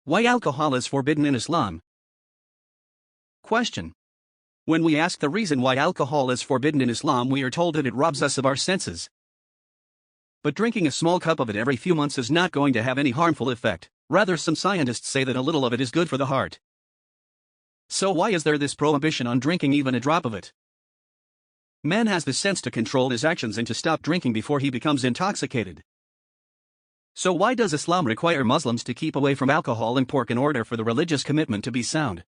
Why alcohol is forbidden in Islam? Question. When we ask the reason why alcohol is forbidden in Islam, we are told that it robs us of our senses. But drinking a small cup of it every few months is not going to have any harmful effect. Rather, some scientists say that a little of it is good for the heart. So why is there this prohibition on drinking even a drop of it? Man has the sense to control his actions and to stop drinking before he becomes intoxicated. So why does Islam require Muslims to keep away from alcohol and pork in order for the religious commitment to be sound?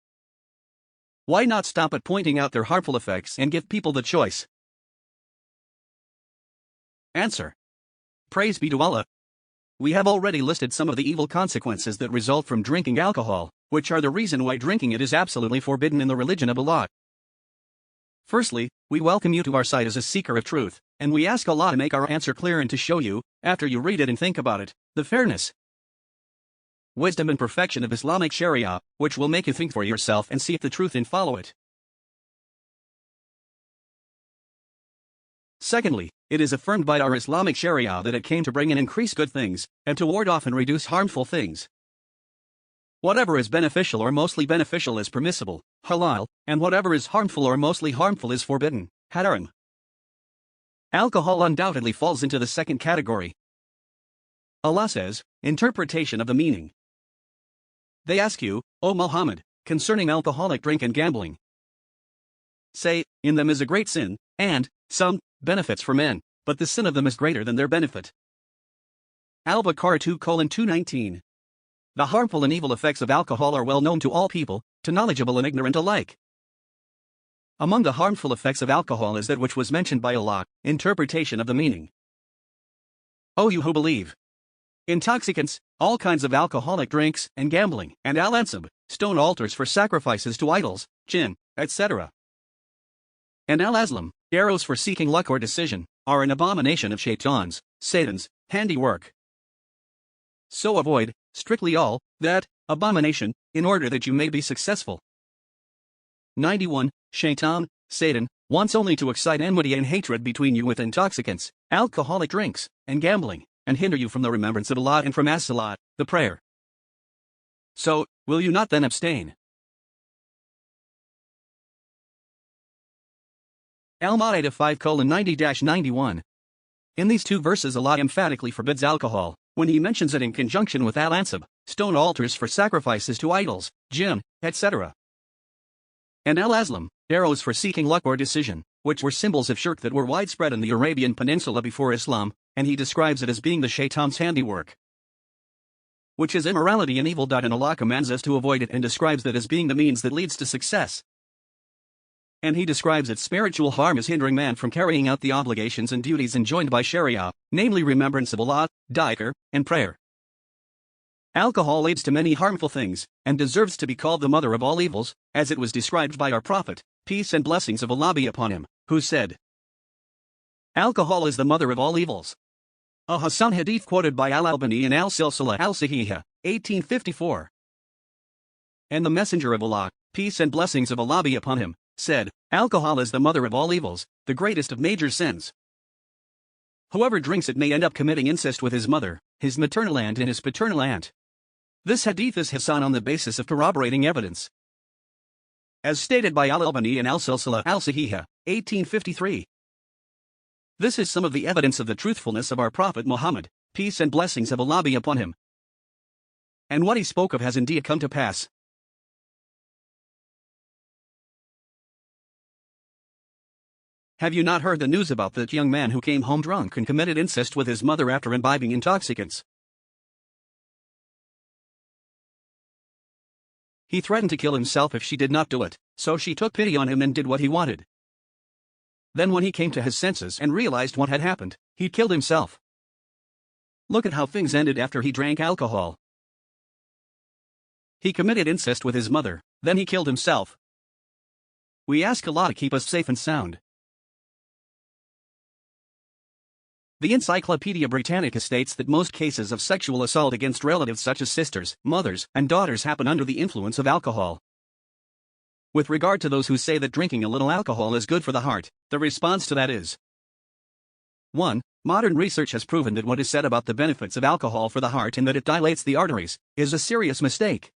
Why not stop at pointing out their harmful effects and give people the choice? Answer. Praise be to Allah. We have already listed some of the evil consequences that result from drinking alcohol, which are the reason why drinking it is absolutely forbidden in the religion of Allah. Firstly, we welcome you to our site as a seeker of truth, and we ask Allah to make our answer clear and to show you, after you read it and think about it, the fairness, wisdom and perfection of Islamic Sharia, which will make you think for yourself and seek the truth and follow it. Secondly, it is affirmed by our Islamic Sharia that it came to bring and increase good things, and to ward off and reduce harmful things. Whatever is beneficial or mostly beneficial is permissible, halal, and whatever is harmful or mostly harmful is forbidden, haram. Alcohol undoubtedly falls into the second category. Allah says, interpretation of the meaning. They ask you, O Muhammad, concerning alcoholic drink and gambling. Say, in them is a great sin, and, some, benefits for men, but the sin of them is greater than their benefit. Al-Baqarah 2:219. The harmful and evil effects of alcohol are well known to all people, to knowledgeable and ignorant alike. Among the harmful effects of alcohol is that which was mentioned by Allah, interpretation of the meaning. O you who believe! Intoxicants, all kinds of alcoholic drinks, and gambling, and al-ansab, stone altars for sacrifices to idols, jinn, etc. And al-azlam, arrows for seeking luck or decision, are an abomination of shaitans, Satan's, handiwork. So avoid, strictly all, that, abomination, in order that you may be successful. 91. Shaitan, Satan, wants only to excite enmity and hatred between you with intoxicants, alcoholic drinks, and gambling, and hinder you from the remembrance of Allah and from as-salat, the prayer. So, will you not then abstain? Al-Ma'idah 5:90-91. In these two verses Allah emphatically forbids alcohol, when he mentions it in conjunction with al-ansab, stone altars for sacrifices to idols, jinn, etc. and al-azlam, arrows for seeking luck or decision, which were symbols of shirk that were widespread in the Arabian Peninsula before Islam, and he describes it as being the shaitan's handiwork, which is immorality and evil. And Allah commands us to avoid it and describes that as being the means that leads to success. And he describes its spiritual harm as hindering man from carrying out the obligations and duties enjoined by Sharia, namely remembrance of Allah, dhikr, and prayer. Alcohol leads to many harmful things, and deserves to be called the mother of all evils, as it was described by our Prophet, peace and blessings of Allah be upon him, who said, alcohol is the mother of all evils. A Hasan hadith quoted by Al-Albani in Al-Silsila Al-Sahihah, 1854. And the Messenger of Allah, peace and blessings of Allah be upon him, said, alcohol is the mother of all evils, the greatest of major sins. Whoever drinks it may end up committing incest with his mother, his maternal aunt and his paternal aunt. This hadith is Hasan on the basis of corroborating evidence, as stated by Al-Albani in Al-Silsila Al-Sahihah, 1853. This is some of the evidence of the truthfulness of our Prophet Muhammad, peace and blessings of Allah be upon him. And what he spoke of has indeed come to pass. Have you not heard the news about that young man who came home drunk and committed incest with his mother after imbibing intoxicants? He threatened to kill himself if she did not do it, so she took pity on him and did what he wanted. Then when he came to his senses and realized what had happened, he killed himself. Look at how things ended after he drank alcohol. He committed incest with his mother, then he killed himself. We ask Allah to keep us safe and sound. The Encyclopedia Britannica states that most cases of sexual assault against relatives such as sisters, mothers, and daughters happen under the influence of alcohol. With regard to those who say that drinking a little alcohol is good for the heart, the response to that is, 1. Modern research has proven that what is said about the benefits of alcohol for the heart and that it dilates the arteries is a serious mistake.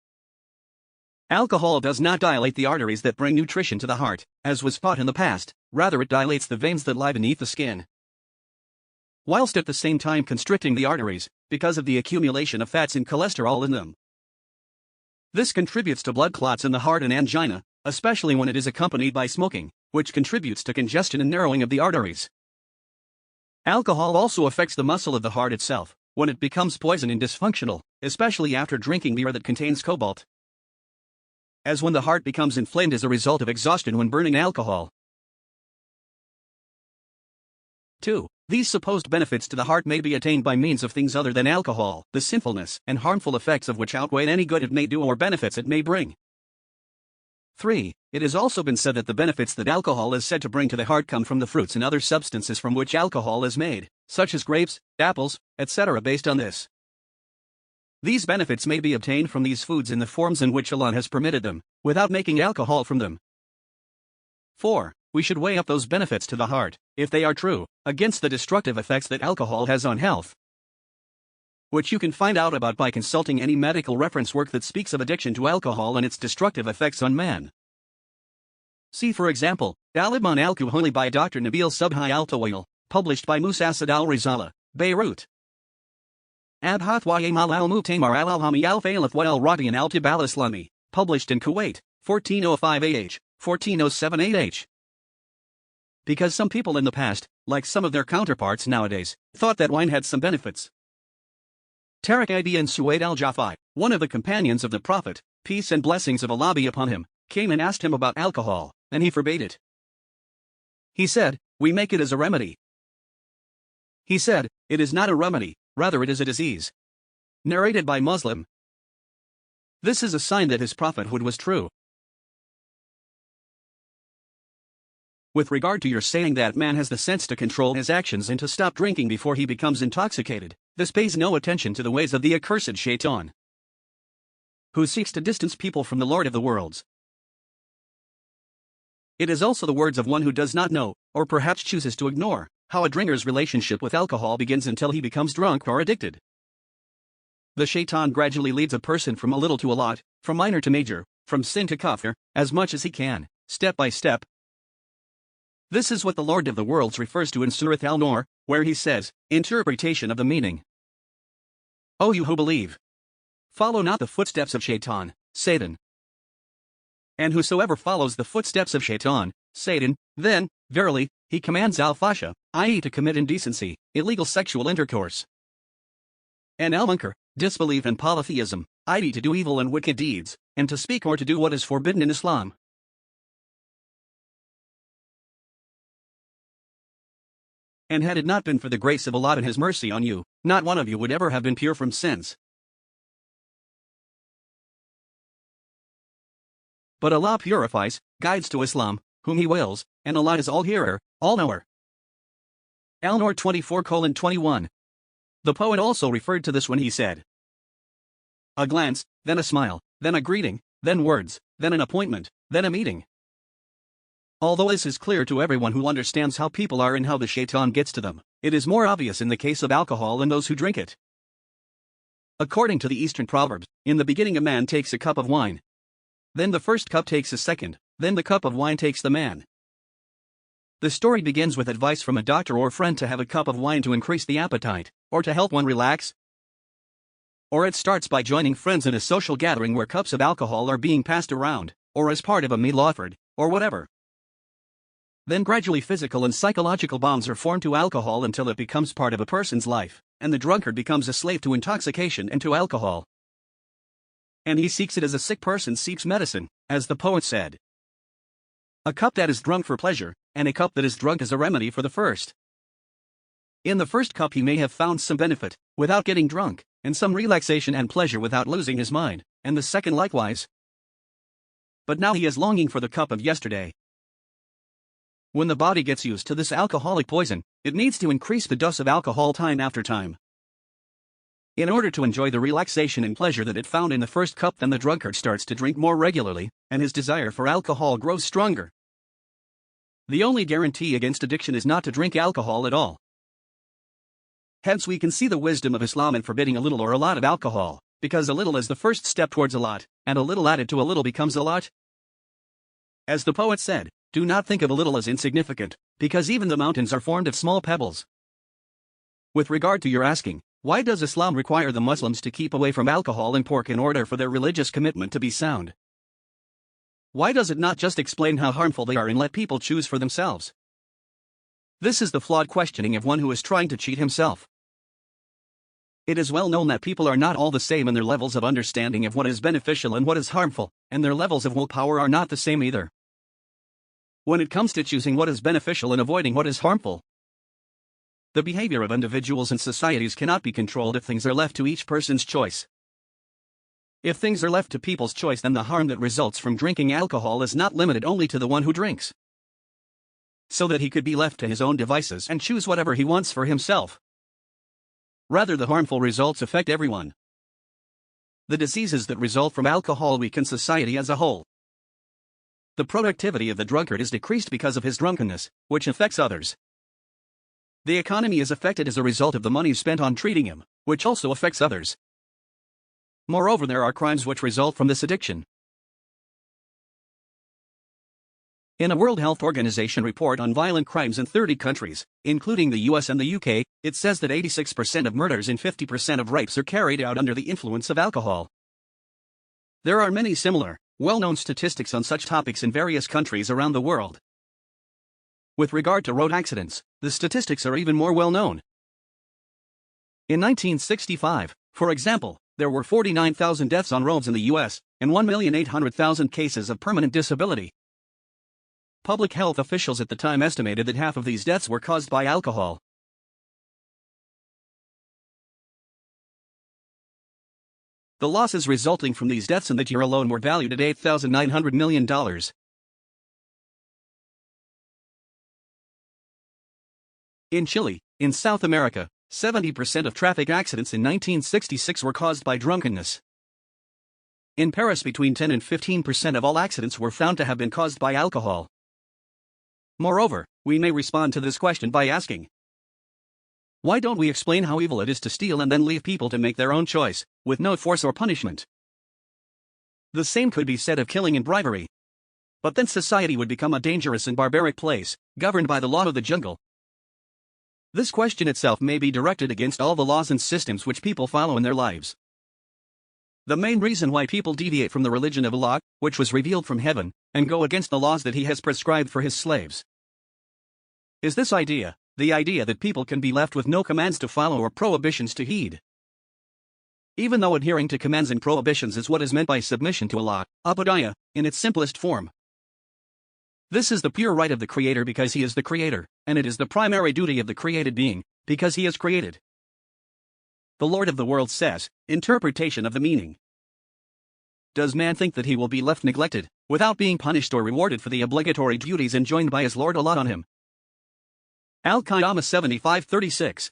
Alcohol does not dilate the arteries that bring nutrition to the heart, as was thought in the past, rather it dilates the veins that lie beneath the skin, whilst at the same time constricting the arteries, because of the accumulation of fats and cholesterol in them. This contributes to blood clots in the heart and angina, especially when it is accompanied by smoking, which contributes to congestion and narrowing of the arteries. Alcohol also affects the muscle of the heart itself, when it becomes poison and dysfunctional, especially after drinking beer that contains cobalt, as when the heart becomes inflamed as a result of exhaustion when burning alcohol. 2. These supposed benefits to the heart may be attained by means of things other than alcohol, the sinfulness and harmful effects of which outweigh any good it may do or benefits it may bring. 3. It has also been said that the benefits that alcohol is said to bring to the heart come from the fruits and other substances from which alcohol is made, such as grapes, apples, etc. Based on this, these benefits may be obtained from these foods in the forms in which Allah has permitted them, without making alcohol from them. 4. We should weigh up those benefits to the heart, if they are true, against the destructive effects that alcohol has on health, which you can find out about by consulting any medical reference work that speaks of addiction to alcohol and its destructive effects on man. See for example, Al-Ibn al-Kuhuli by Dr. Nabil Subhi al-Tawil, published by Musassad al-Rizala, Beirut. Abhath wa Yamal al-Mu'tamar al-Alhami al-Failaf wa al-Radiyan al-Tib al-Islami, published in Kuwait, 1405 AH, 1407 AH. Because some people in the past, like some of their counterparts nowadays, thought that wine had some benefits. Tariq ibn Suwaid al-Jafai, one of the companions of the Prophet, peace and blessings of Allah be upon him, came and asked him about alcohol, and he forbade it. He said, "We make it as a remedy." He said, "It is not a remedy, rather it is a disease." Narrated by Muslim. This is a sign that his prophethood was true. With regard to your saying that man has the sense to control his actions and to stop drinking before he becomes intoxicated, this pays no attention to the ways of the accursed Shaitan, who seeks to distance people from the Lord of the worlds. It is also the words of one who does not know, or perhaps chooses to ignore, how a drinker's relationship with alcohol begins until he becomes drunk or addicted. The Shaitan gradually leads a person from a little to a lot, from minor to major, from sin to kafir, as much as he can, step by step. This is what the Lord of the Worlds refers to in Surah Al-Nur, where he says, interpretation of the meaning. O you who believe, follow not the footsteps of Shaitan, Satan. And whosoever follows the footsteps of Shaitan, Satan, then, verily, he commands al-fasha, i.e. to commit indecency, illegal sexual intercourse, and al-munkar, disbelief and polytheism, i.e. to do evil and wicked deeds, and to speak or to do what is forbidden in Islam. And had it not been for the grace of Allah and His mercy on you, not one of you would ever have been pure from sins. But Allah purifies, guides to Islam, whom He wills, and Allah is all-hearer, all-knower. Al-Nur 24:21. The poet also referred to this when he said, a glance, then a smile, then a greeting, then words, then an appointment, then a meeting. Although this is clear to everyone who understands how people are and how the Shaitan gets to them, it is more obvious in the case of alcohol and those who drink it. According to the Eastern proverbs, in the beginning a man takes a cup of wine. Then the first cup takes a second, then the cup of wine takes the man. The story begins with advice from a doctor or friend to have a cup of wine to increase the appetite, or to help one relax. Or it starts by joining friends in a social gathering where cups of alcohol are being passed around, or as part of a meal offered, or whatever. Then gradually physical and psychological bonds are formed to alcohol until it becomes part of a person's life, and the drunkard becomes a slave to intoxication and to alcohol. And he seeks it as a sick person seeks medicine, as the poet said. A cup that is drunk for pleasure, and a cup that is drunk as a remedy for the first. In the first cup he may have found some benefit, without getting drunk, and some relaxation and pleasure without losing his mind, and the second likewise. But now he is longing for the cup of yesterday. When the body gets used to this alcoholic poison, it needs to increase the dose of alcohol time after time, in order to enjoy the relaxation and pleasure that it found in the first cup. Then the drunkard starts to drink more regularly, and his desire for alcohol grows stronger. The only guarantee against addiction is not to drink alcohol at all. Hence we can see the wisdom of Islam in forbidding a little or a lot of alcohol, because a little is the first step towards a lot, and a little added to a little becomes a lot. As the poet said, do not think of a little as insignificant, because even the mountains are formed of small pebbles. With regard to your asking, why does Islam require the Muslims to keep away from alcohol and pork in order for their religious commitment to be sound? Why does it not just explain how harmful they are and let people choose for themselves? This is the flawed questioning of one who is trying to cheat himself. It is well known that people are not all the same in their levels of understanding of what is beneficial and what is harmful, and their levels of willpower are not the same either. When it comes to choosing what is beneficial and avoiding what is harmful, the behavior of individuals and societies cannot be controlled if things are left to each person's choice. If things are left to people's choice, then the harm that results from drinking alcohol is not limited only to the one who drinks, so that he could be left to his own devices and choose whatever he wants for himself. Rather, the harmful results affect everyone. The diseases that result from alcohol weaken society as a whole. The productivity of the drunkard is decreased because of his drunkenness, which affects others. The economy is affected as a result of the money spent on treating him, which also affects others. Moreover, there are crimes which result from this addiction. In a World Health Organization report on violent crimes in 30 countries, including the US and the UK, it says that 86% of murders and 50% of rapes are carried out under the influence of alcohol. There are many similar, well-known statistics on such topics in various countries around the world. With regard to road accidents, the statistics are even more well-known. In 1965, for example, there were 49,000 deaths on roads in the US, and 1,800,000 cases of permanent disability. Public health officials at the time estimated that half of these deaths were caused by alcohol. The losses resulting from these deaths in that year alone were valued at $8,900 million. In Chile, in South America, 70% of traffic accidents in 1966 were caused by drunkenness. In Paris, between 10 and 15% of all accidents were found to have been caused by alcohol. Moreover, we may respond to this question by asking, why don't we explain how evil it is to steal and then leave people to make their own choice, with no force or punishment? The same could be said of killing and bribery. But then society would become a dangerous and barbaric place, governed by the law of the jungle. This question itself may be directed against all the laws and systems which people follow in their lives. The main reason why people deviate from the religion of Allah, which was revealed from heaven, and go against the laws that He has prescribed for His slaves, is this idea, the idea that people can be left with no commands to follow or prohibitions to heed. Even though adhering to commands and prohibitions is what is meant by submission to Allah, ubudiyya, in its simplest form. This is the pure right of the Creator because He is the Creator, and it is the primary duty of the created being, because He is created. The Lord of the world says, interpretation of the meaning. Does man think that he will be left neglected, without being punished or rewarded for the obligatory duties enjoined by his Lord Allah on him? Al-Qiyamah 75:36.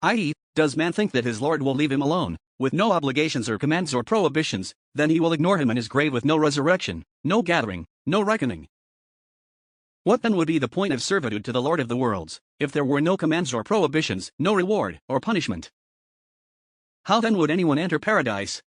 I.e., does man think that his Lord will leave him alone, with no obligations or commands or prohibitions, then he will ignore him in his grave with no resurrection, no gathering, no reckoning? What then would be the point of servitude to the Lord of the worlds, if there were no commands or prohibitions, no reward or punishment? How then would anyone enter paradise?